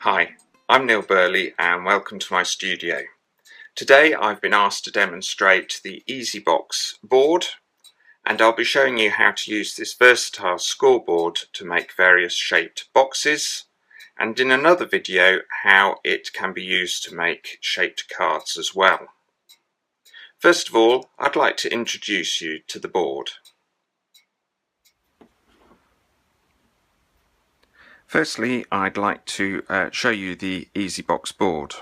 Hi, I'm Neil Burley and welcome to my studio. Today I've been asked to demonstrate the Eazi-Box board, and I'll be showing you how to use this versatile scoreboard to make various shaped boxes, and in another video how it can be used to make shaped cards as well. First of all, I'd like to introduce you to the board. Firstly, I'd like to show you the Eazi-Box board.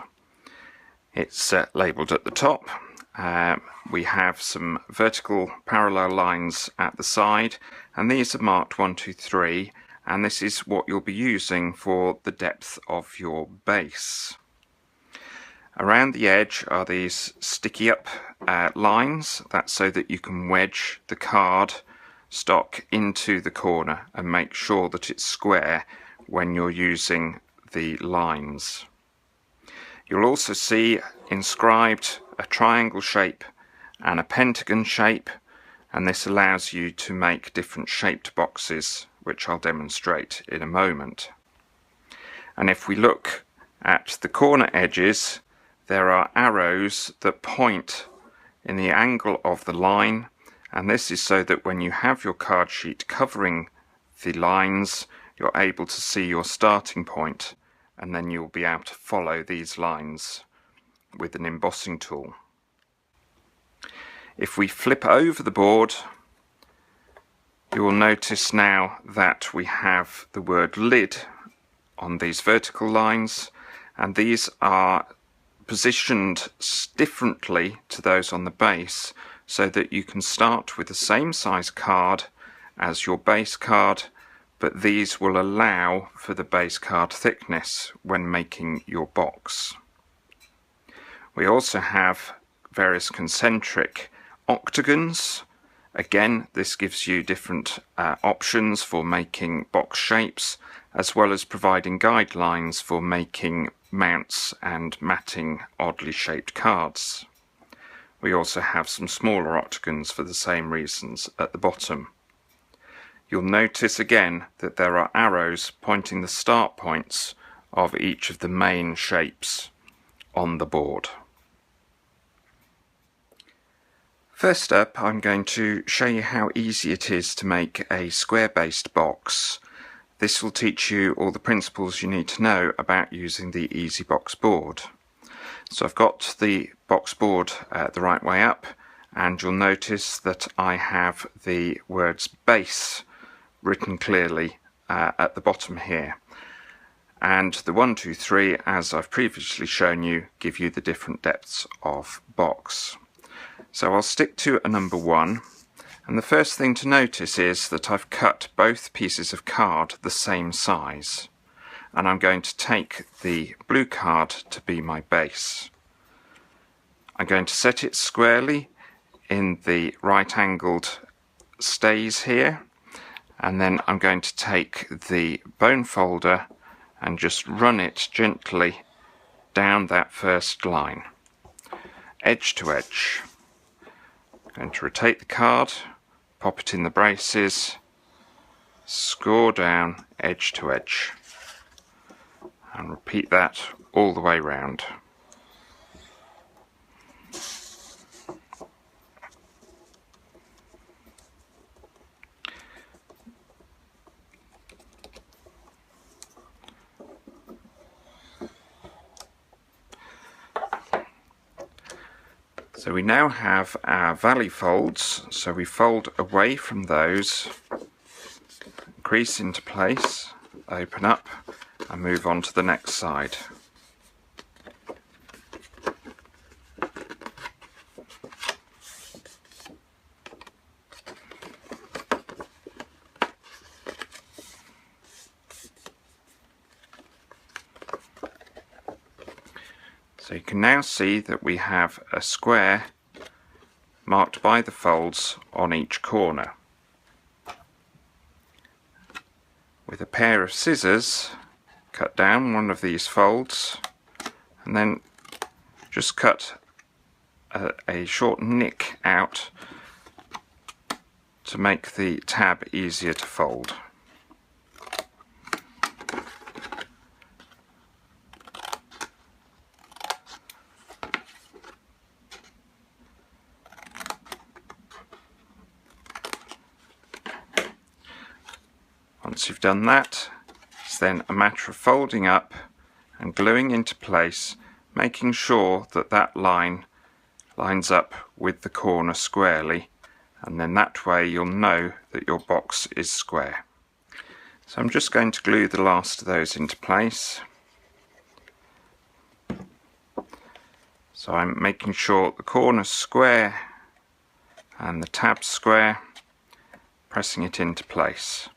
It's labelled at the top. We have some vertical parallel lines at the side, and these are marked 1, 2, 3, and this is what you'll be using for the depth of your base. Around the edge are these sticky up lines. That's so that you can wedge the card stock into the corner and make sure that it's square when you're using the lines. You'll also see inscribed a triangle shape and a pentagon shape, and this allows you to make different shaped boxes, which I'll demonstrate in a moment. And if we look at the corner edges, there are arrows that point in the angle of the line, and this is so that when you have your card sheet covering the lines, you're able to see your starting point, and then you'll be able to follow these lines with an embossing tool. If we flip over the board, you will notice now that we have the word lid on these vertical lines, and these are positioned differently to those on the base, so that you can start with the same size card as your base card, but these will allow for the base card thickness when making your box. We also have various concentric octagons. Again, this gives you different options for making box shapes, as well as providing guidelines for making mounts and matting oddly shaped cards. We also have some smaller octagons for the same reasons at the bottom. You'll notice again that there are arrows pointing the start points of each of the main shapes on the board. First up, I'm going to show you how easy it is to make a square-based box. This will teach you all the principles you need to know about using the Eazi-Box board. So I've got the box board the right way up, and you'll notice that I have the words base written clearly at the bottom here, and the 1, 2, 3, as I've previously shown you, give you the different depths of box. So I'll stick to a number 1, and the first thing to notice is that I've cut both pieces of card the same size, and I'm going to take the blue card to be my base. I'm going to set it squarely in the right angled stays here, and then I'm going to take the bone folder and just run it gently down that first line, edge to edge. I'm going to rotate the card, pop it in the braces, score down edge to edge, and repeat that all the way round. So we now have our valley folds, so we fold away from those, crease into place, open up, and move on to the next side. So you can now see that we have a square marked by the folds on each corner. With a pair of scissors, cut down one of these folds, and then just cut a short nick out to make the tab easier to fold. Once you've done that, it's then a matter of folding up and gluing into place, making sure that that line lines up with the corner squarely, and then that way you'll know that your box is square. So I'm just going to glue the last of those into place. So I'm making sure the corner's square and the tab's square, pressing it into place.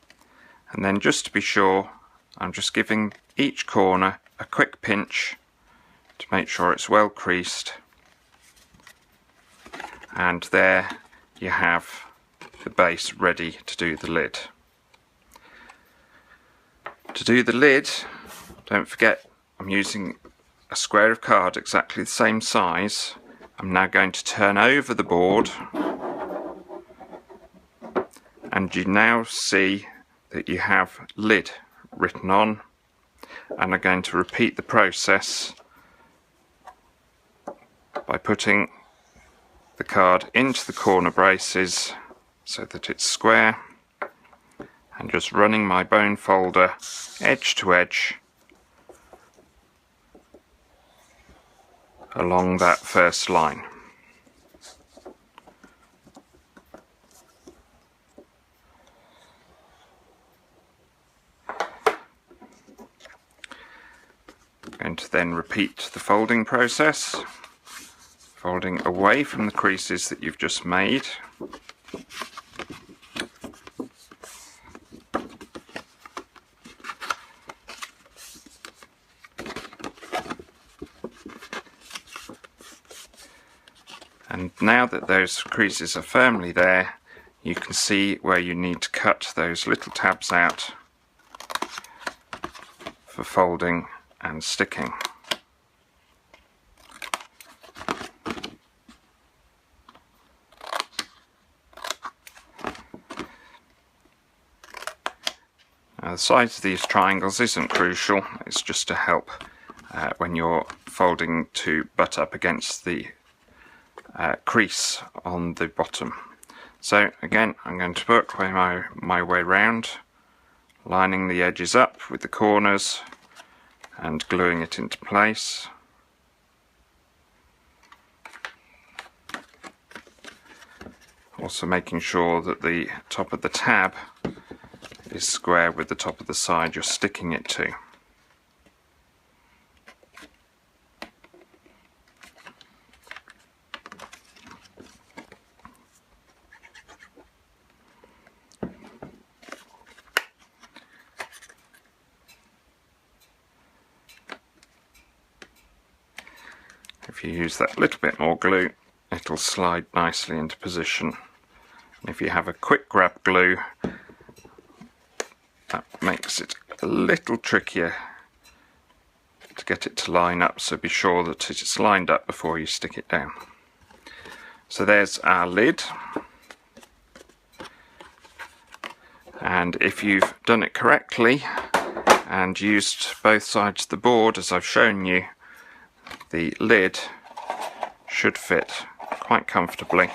And then just to be sure, I'm just giving each corner a quick pinch to make sure it's well creased. And there you have the base ready to do the lid. To do the lid, don't forget I'm using a square of card exactly the same size. I'm now going to turn over the board, and you now see that you have lid written on, and I'm going to repeat the process by putting the card into the corner braces so that it's square, and just running my bone folder edge to edge along that first line. I'm going to then repeat the folding process, folding away from the creases that you've just made. And now that those creases are firmly there, you can see where you need to cut those little tabs out for folding and sticking. Now, the size of these triangles isn't crucial, it's just to help when you're folding to butt up against the crease on the bottom. So again, I'm going to work my way round, lining the edges up with the corners and gluing it into place. Also making sure that the top of the tab is square with the top of the side you're sticking it to. If you use that little bit more glue, it'll slide nicely into position. And if you have a quick grab glue, that makes it a little trickier to get it to line up, so be sure that it's lined up before you stick it down. So there's our lid, and if you've done it correctly and used both sides of the board as I've shown you, the lid should fit quite comfortably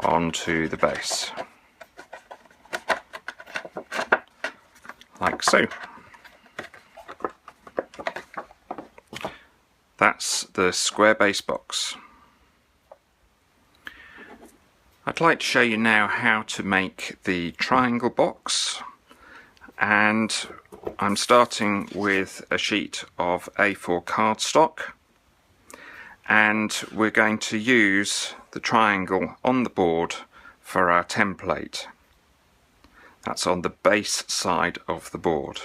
onto the base, like so. That's the square base box. I'd like to show you now how to make the triangle box, and I'm starting with a sheet of A4 cardstock, and we're going to use the triangle on the board for our template. That's on the base side of the board.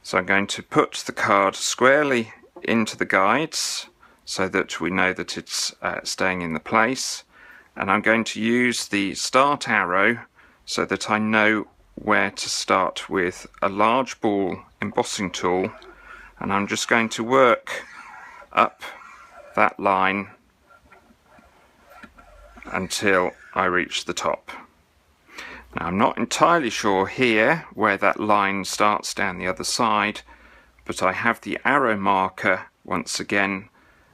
So I'm going to put the card squarely into the guides so that we know that it's staying in the place, and I'm going to use the start arrow so that I know where to start with a large ball embossing tool, and I'm just going to work up that line until I reach the top. Now, I'm not entirely sure here where that line starts down the other side, but I have the arrow marker once again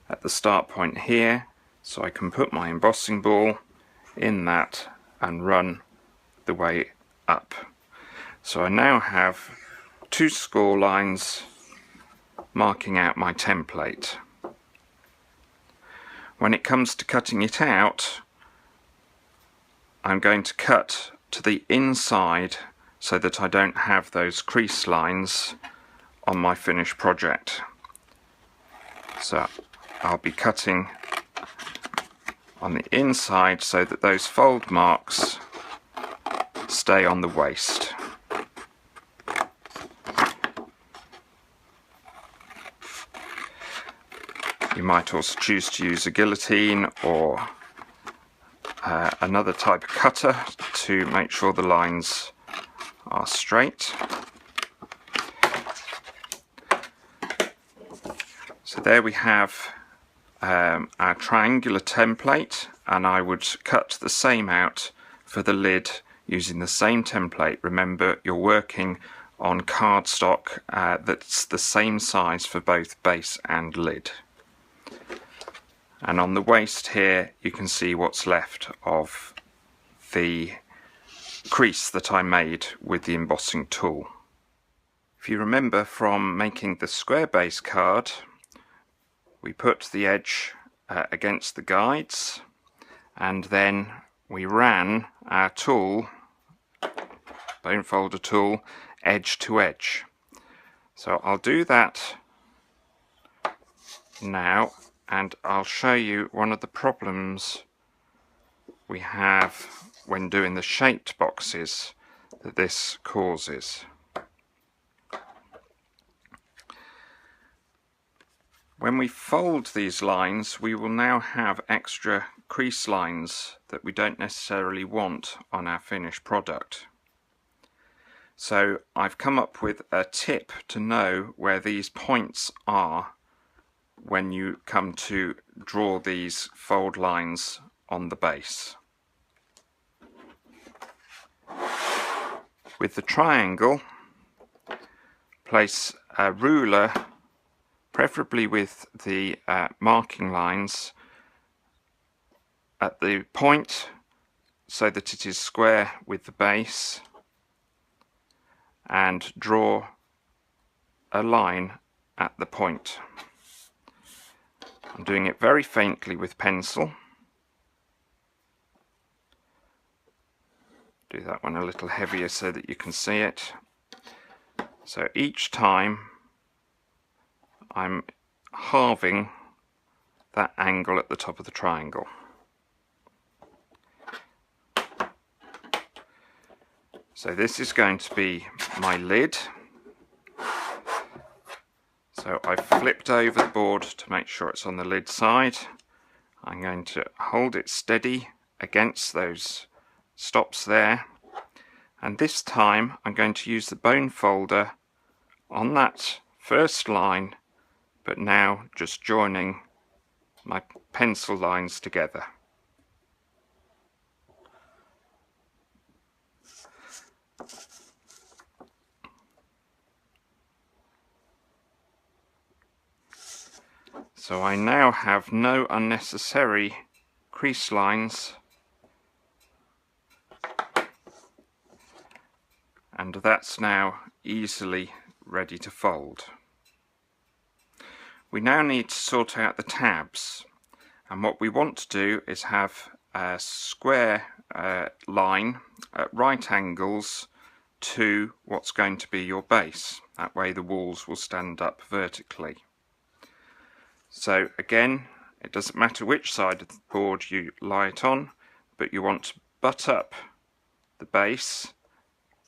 at the start point here, so I can put my embossing ball in that and run the way up. So I now have 2 score lines marking out my template. When it comes to cutting it out, I'm going to cut to the inside so that I don't have those crease lines on my finished project. So I'll be cutting on the inside so that those fold marks stay on the waist. You might also choose to use a guillotine or another type of cutter to make sure the lines are straight. So there we have our triangular template, and I would cut the same out for the lid using the same template. Remember, you're working on cardstock that's the same size for both base and lid. And on the waist here you can see what's left of the crease that I made with the embossing tool. If you remember from making the square base card, we put the edge against the guides, and then we ran our tool, bone folder tool, edge to edge. So I'll do that now, and I'll show you one of the problems we have when doing the shaped boxes that this causes. When we fold these lines, we will now have extra crease lines that we don't necessarily want on our finished product. So I've come up with a tip to know where these points are when you come to draw these fold lines on the base. With the triangle, place a ruler, preferably with the marking lines, at the point so that it is square with the base, and draw a line at the point. I'm doing it very faintly with pencil. Do that one a little heavier so that you can see it. So each time I'm halving that angle at the top of the triangle. So this is going to be my lid. So I've flipped over the board to make sure it's on the lid side. I'm going to hold it steady against those stops there, and this time I'm going to use the bone folder on that first line, but now just joining my pencil lines together. So I now have no unnecessary crease lines, and that's now easily ready to fold. We now need to sort out the tabs, and what we want to do is have a square line at right angles to what's going to be your base. That way the walls will stand up vertically. So again, it doesn't matter which side of the board you lie it on, but you want to butt up the base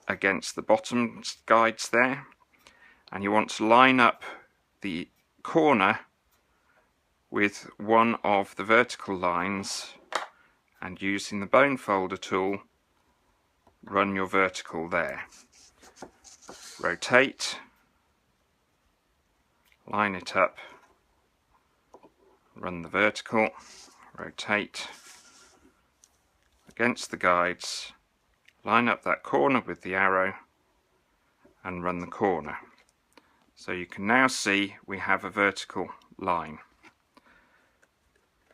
against the bottom guides there, and you want to line up the corner with one of the vertical lines, and using the bone folder tool, run your vertical there. Rotate, line it up, run the vertical, rotate against the guides, line up that corner with the arrow and run the corner. So you can now see we have a vertical line,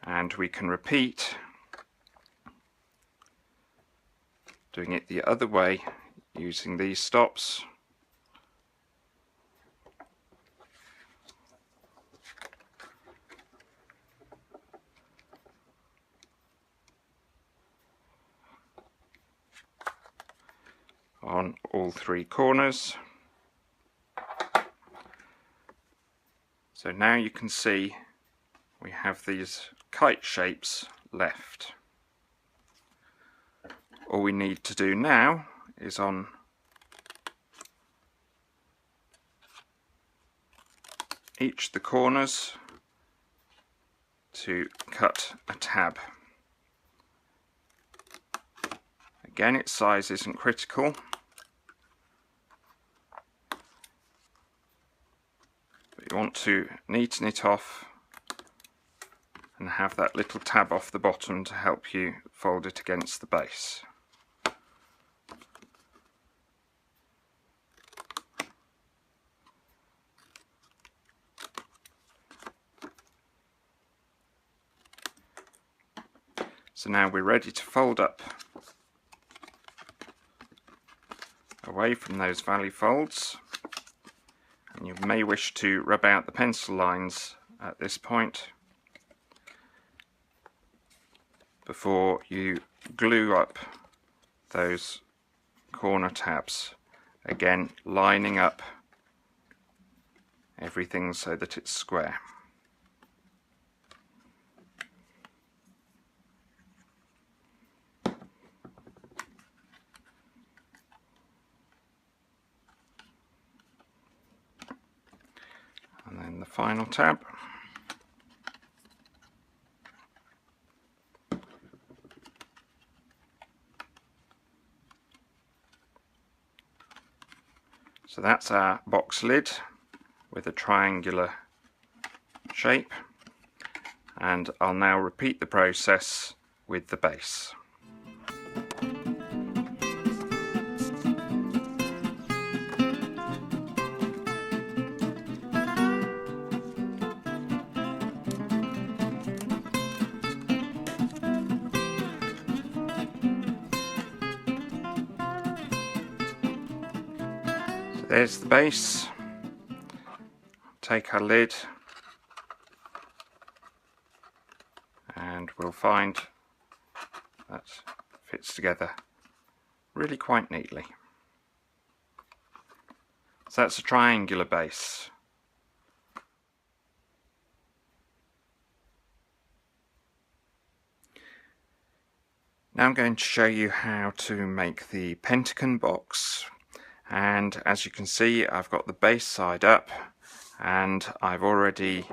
and we can repeat doing it the other way using these stops. On all three corners. So now you can see we have these kite shapes left. All we need to do now is on each of the corners to cut a tab. Again, its size isn't critical, but you want to neaten it off and have that little tab off the bottom to help you fold it against the base. So now we're ready to fold up away from those valley folds, and you may wish to rub out the pencil lines at this point before you glue up those corner tabs, again lining up everything so that it's square. And then the final tab. So that's our box lid with a triangular shape, and I'll now repeat the process with the base. There's the base. Take our lid and we'll find that fits together really quite neatly. So that's a triangular base. Now I'm going to show you how to make the pentagon box. And as you can see, I've got the base side up and I've already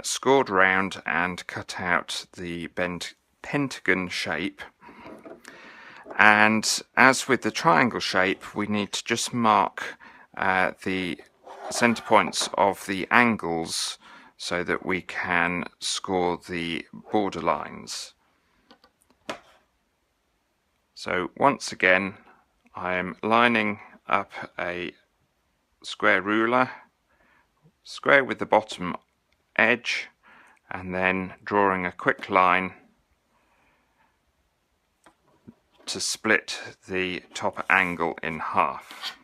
scored around and cut out the pentagon shape. And as with the triangle shape, we need to just mark the center points of the angles so that we can score the border lines. So once again, I am lining up a square ruler, square with the bottom edge, and then drawing a quick line to split the top angle in half.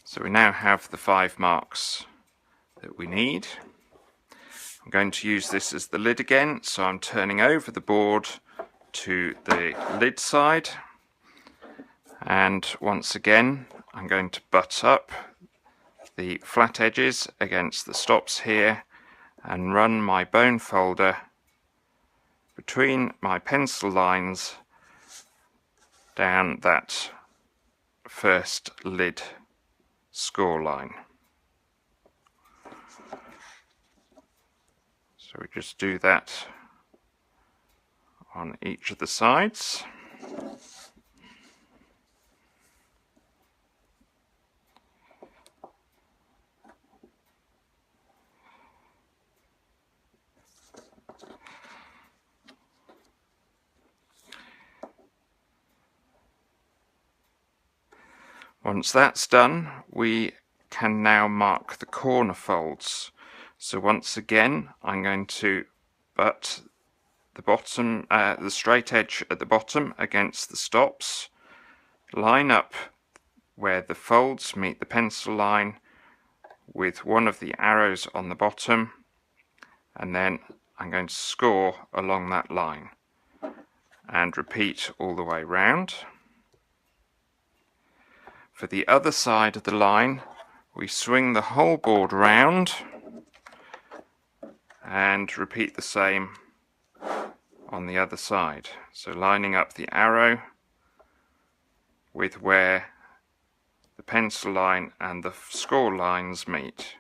So we now have the 5 marks that we need. I'm going to use this as the lid again, so I'm turning over the board to the lid side, and once again I'm going to butt up the flat edges against the stops here and run my bone folder between my pencil lines down that first lid score line. So we just do that on each of the sides. Once that's done, we can now mark the corner folds. So once again, I'm going to but the straight edge at the bottom against the stops. Line up where the folds meet the pencil line with one of the arrows on the bottom, and then I'm going to score along that line and repeat all the way round. For the other side of the line, we swing the whole board round and repeat the same on the other side. So lining up the arrow with where the pencil line and the score lines meet.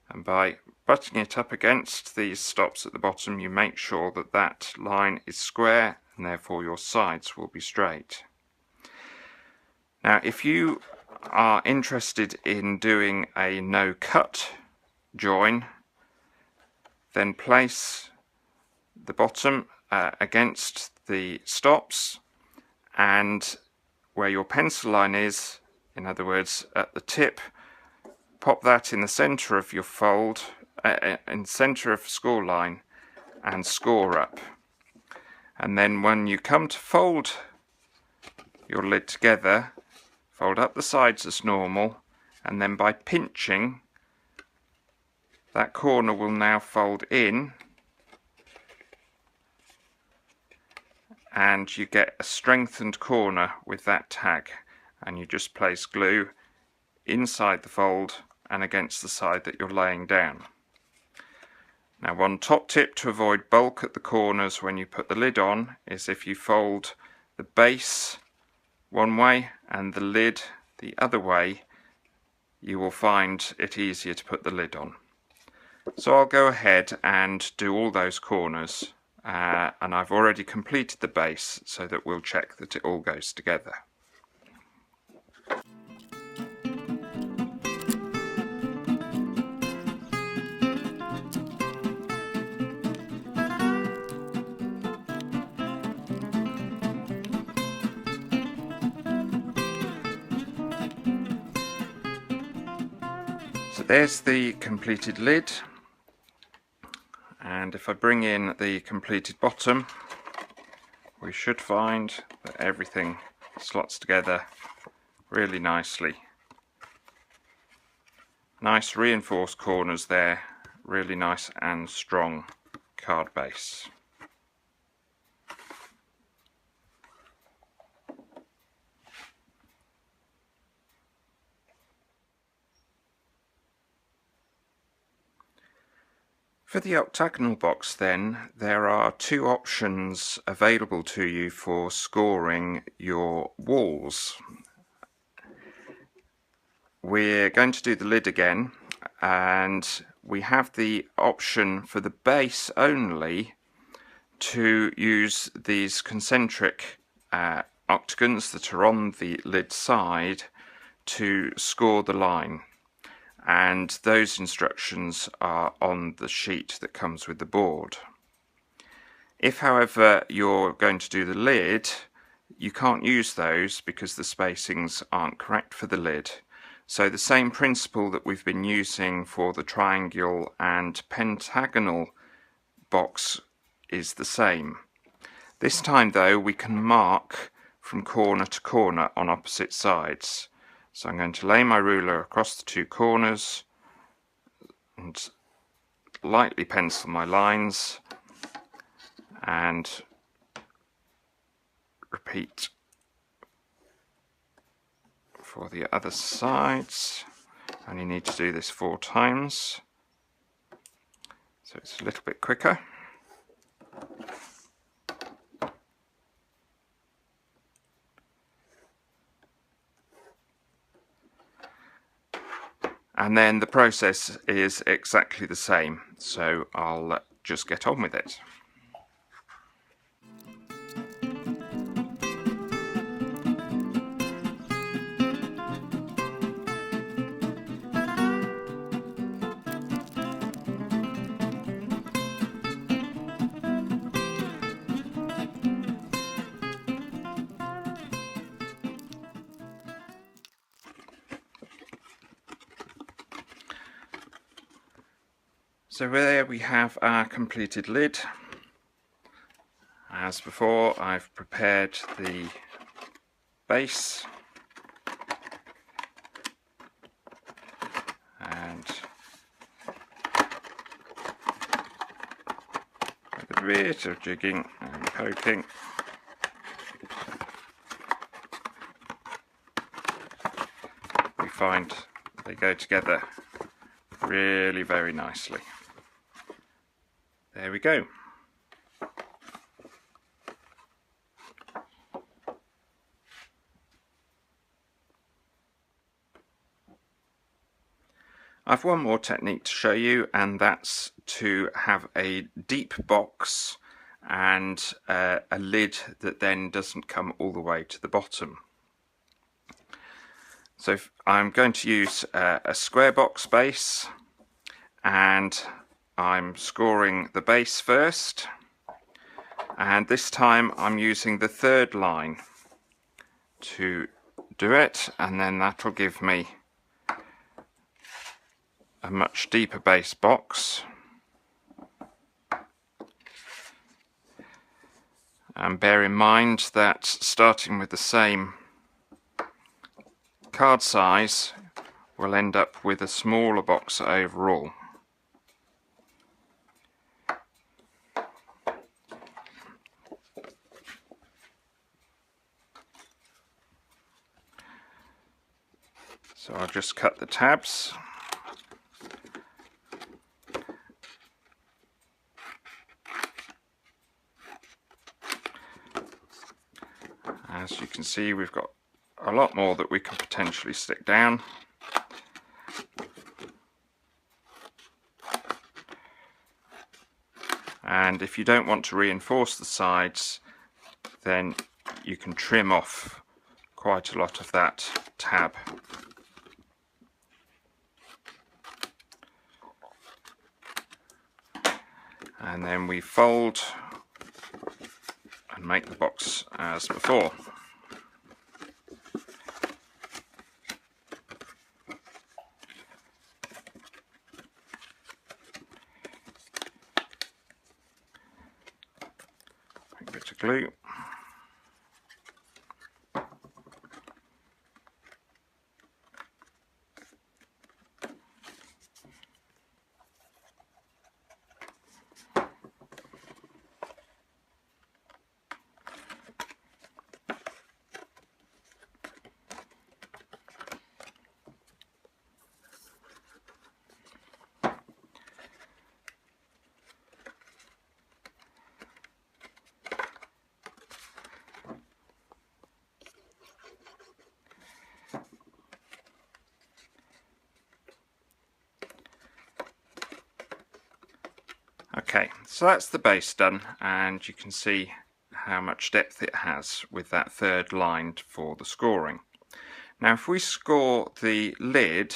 And by butting it up against these stops at the bottom, you make sure that that line is square, and therefore your sides will be straight. Now, if you are interested in doing a no-cut join, then place the bottom against the stops, and where your pencil line is, in other words at the tip, pop that in the center of your fold, in the center of the score line, and score up. And then when you come to fold your lid together, fold up the sides as normal, and then by pinching, that corner will now fold in, and you get a strengthened corner with that tag, and you just place glue inside the fold and against the side that you're laying down. Now, one top tip to avoid bulk at the corners when you put the lid on is if you fold the base one way and the lid the other way, you will find it easier to put the lid on. So I'll go ahead and do all those corners, and I've already completed the base so that we'll check that it all goes together. So there's the completed lid, and if I bring in the completed bottom, we should find that everything slots together really nicely. Nice reinforced corners there, really nice and strong card base. For the octagonal box then, there are two options available to you for scoring your walls. We're going to do the lid again, and we have the option for the base only to use these concentric octagons that are on the lid side to score the line. And those instructions are on the sheet that comes with the board. If, however, you're going to do the lid, you can't use those because the spacings aren't correct for the lid. So the same principle that we've been using for the triangle and pentagonal box is the same. This time though, we can mark from corner to corner on opposite sides. So I'm going to lay my ruler across the two corners and lightly pencil my lines and repeat for the other sides. Only need to do this 4 times, so it's a little bit quicker. And then the process is exactly the same, so I'll just get on with it. So there we have our completed lid. As before, I've prepared the base and with a bit of jigging and poking, we find they go together really very nicely. There we go. I've one more technique to show you, and that's to have a deep box and a lid that then doesn't come all the way to the bottom. So I'm going to use a square box base, and I'm scoring the base first, and this time I'm using the third line to do it, and then that'll give me a much deeper base box. And bear in mind that starting with the same card size, we'll end up with a smaller box overall. So I'll just cut the tabs. As you can see, we've got a lot more that we can potentially stick down. And if you don't want to reinforce the sides, then you can trim off quite a lot of that tab. And then we fold and make the box as before. A bit of glue. Okay, so that's the base done, and you can see how much depth it has with that third line for the scoring. Now if we score the lid,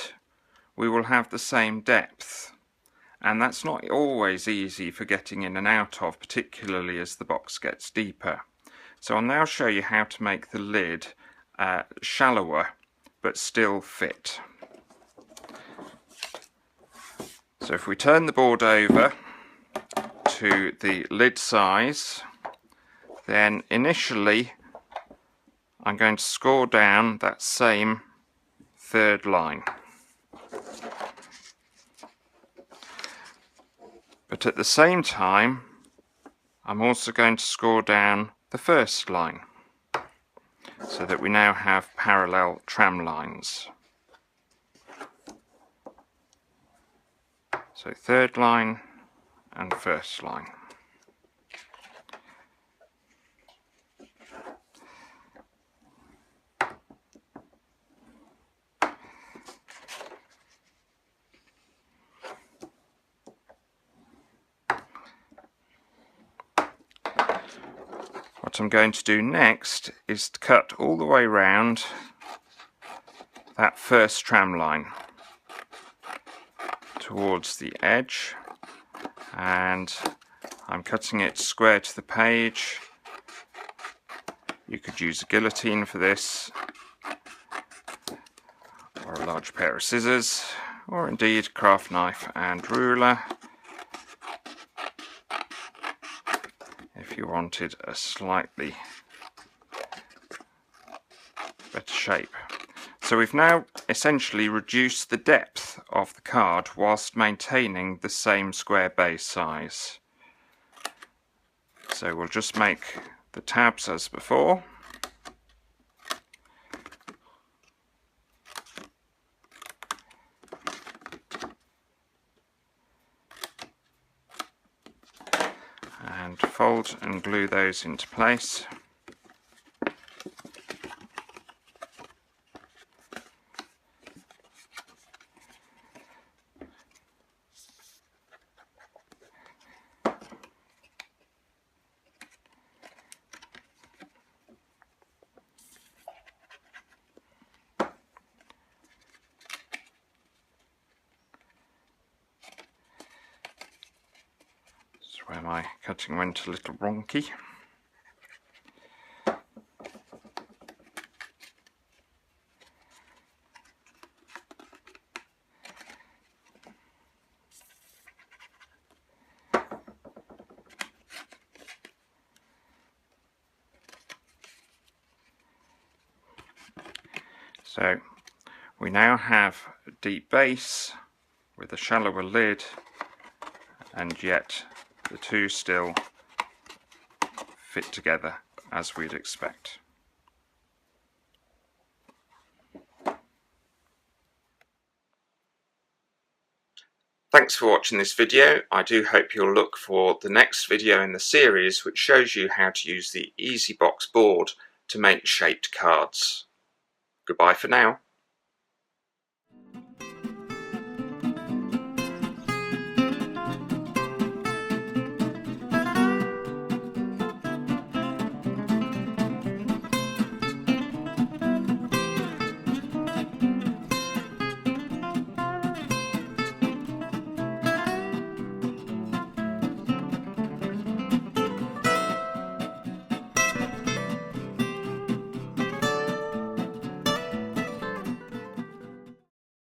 we will have the same depth, and that's not always easy for getting in and out of, particularly as the box gets deeper. So I'll now show you how to make the lid shallower but still fit. So if we turn the board over to the lid size, then initially I'm going to score down that same third line. But at the same time, I'm also going to score down the first line, so that we now have parallel tram lines. So third line and first line. What I'm going to do next is to cut all the way round that first tram line towards the edge, and I'm cutting it square to the page. You could use a guillotine for this, or a large pair of scissors, or indeed craft knife and ruler, if you wanted a slightly better shape. So we've now essentially reduced the depth of the card whilst maintaining the same square base size. So we'll just make the tabs as before. And fold and glue those into place. Where my cutting went a little wonky. So we now have a deep base with a shallower lid, and yet the two still fit together as we'd expect. Thanks for watching this video. I do hope you'll look for the next video in the series, which shows you how to use the Eazi-Box board to make shaped cards. Goodbye for now.